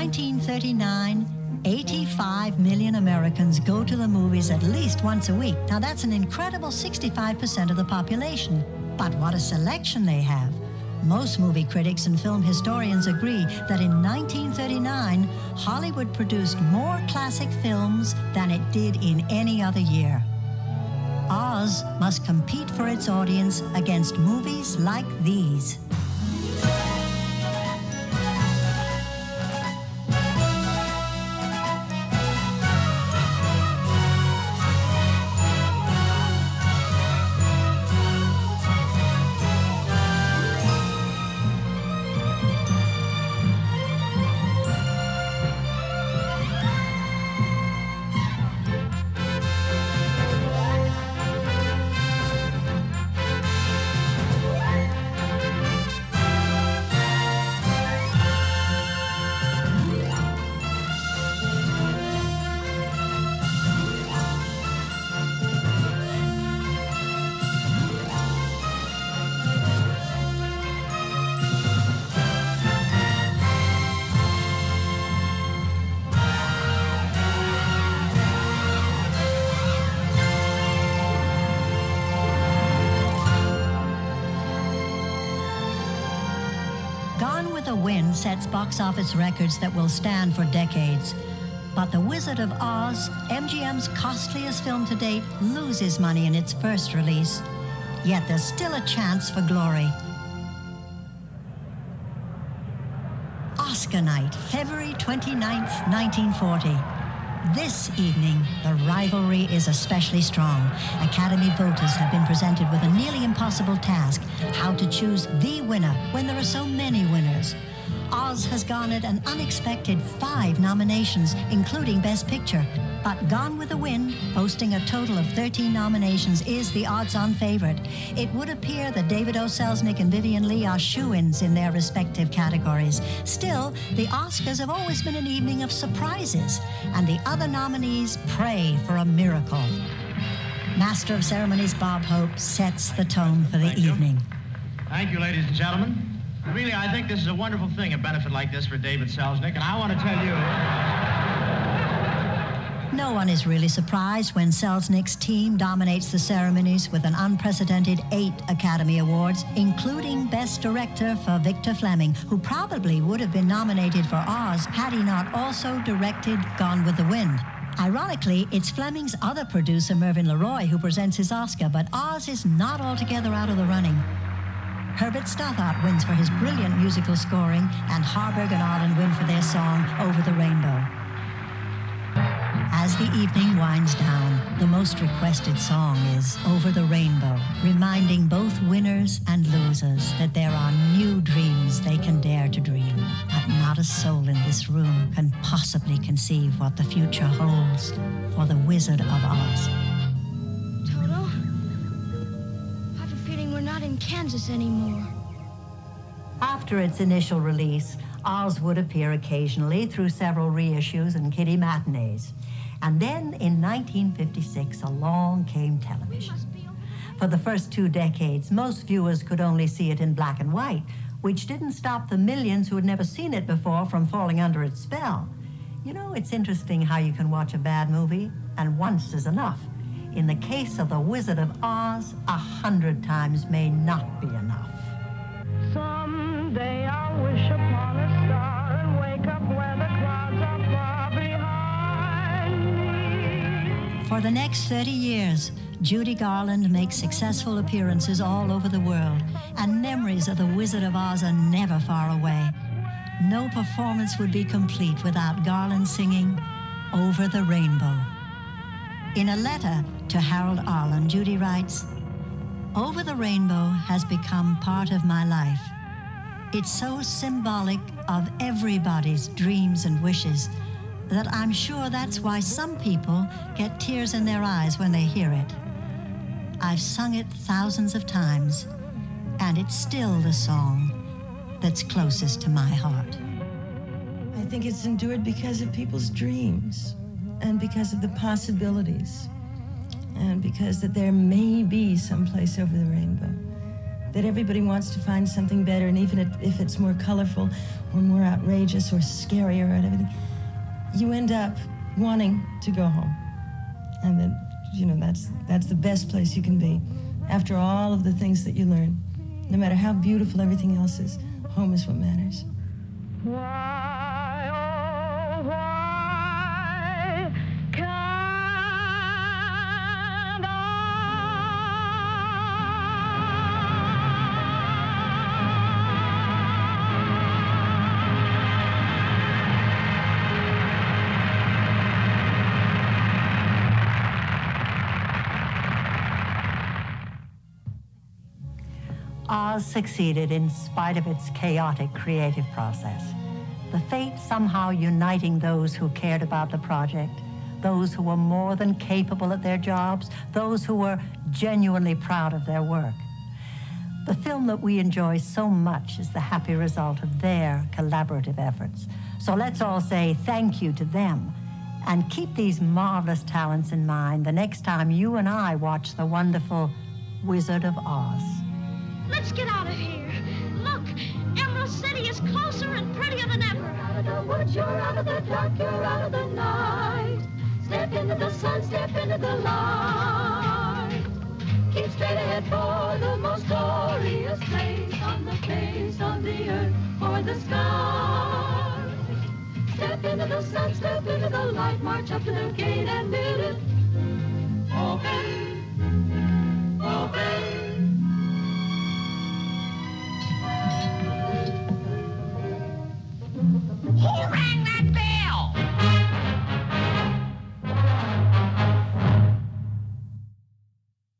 1939, 85 million Americans go to the movies at least once a week. Now that's an incredible 65% of the population. But what a selection they have. Most movie critics and film historians agree that in 1939, Hollywood produced more classic films than it did in any other year. Oz must compete for its audience against movies like these. Gone with the Wind sets box office records that will stand for decades. But The Wizard of Oz, MGM's costliest film to date, loses money in its first release. Yet there's still a chance for glory. Oscar night, February 29th, 1940. This evening, the rivalry is especially strong. Academy voters have been presented with a nearly impossible task: how to choose the winner when there are so many winners. Oz has garnered an unexpected 5 nominations, including Best Picture. But Gone with the Wind, boasting a total of 13 nominations, is the odds-on favorite. It would appear that David O. Selznick and Vivien Leigh are shoo-ins in their respective categories. Still, the Oscars have always been an evening of surprises, and the other nominees pray for a miracle. Master of Ceremonies Bob Hope sets the tone for the evening. Thank you, ladies and gentlemen. Really, I think this is a wonderful thing, a benefit like this for David Selznick, and I want to tell you... No one is really surprised when Selznick's team dominates the ceremonies with an unprecedented 8 Academy Awards, including Best Director for Victor Fleming, who probably would have been nominated for Oz had he not also directed Gone with the Wind. Ironically, it's Fleming's other producer, Mervyn LeRoy, who presents his Oscar, but Oz is not altogether out of the running. Herbert Stothart wins for his brilliant musical scoring, and Harburg and Arlen win for their song, Over the Rainbow. As the evening winds down, the most requested song is Over the Rainbow, reminding both winners and losers that there are new dreams they can dare to dream, but not a soul in this room can possibly conceive what the future holds for the Wizard of Oz. Toto, I have a feeling we're not in Kansas anymore. After its initial release, Oz would appear occasionally through several reissues and kiddie matinees. And then, in 1956, along came television. For the first 2 decades, most viewers could only see it in black and white, which didn't stop the millions who had never seen it before from falling under its spell. You know, it's interesting how you can watch a bad movie, and once is enough. In the case of The Wizard of Oz, 100 times may not be enough. Someday I'll wish upon a star and wake up where the clouds are far behind me. For the next 30 years, Judy Garland makes successful appearances all over the world, and memories of The Wizard of Oz are never far away. No performance would be complete without Garland singing Over the Rainbow. In a letter to Harold Arlen, Judy writes, "Over the Rainbow has become part of my life. It's so symbolic of everybody's dreams and wishes that I'm sure that's why some people get tears in their eyes when they hear it. I've sung it thousands of times, and it's still the song that's closest to my heart." I think it's endured because of people's dreams and because of the possibilities and because that there may be some place over the rainbow. that everybody wants to find something better, and even if it's more colorful or more outrageous or scarier or everything, you end up wanting to go home. And then, you know, that's the best place you can be. After all of the things that you learn, no matter how beautiful everything else is, home is what matters. Why, oh, why can't Oz succeeded in spite of its chaotic creative process. The fate somehow uniting those who cared about the project, those who were more than capable at their jobs, those who were genuinely proud of their work. The film that we enjoy so much is the happy result of their collaborative efforts. So let's all say thank you to them and keep these marvelous talents in mind the next time you and I watch the wonderful Wizard of Oz. Let's get out of here. Look, Emerald City is closer and prettier than ever. You're out of the woods, you're out of the dark, you're out of the night. Step into the sun, step into the light. Keep straight ahead for the most glorious place on the face of the earth or the sky. Step into the sun, step into the light, march up to the gate and build it. Open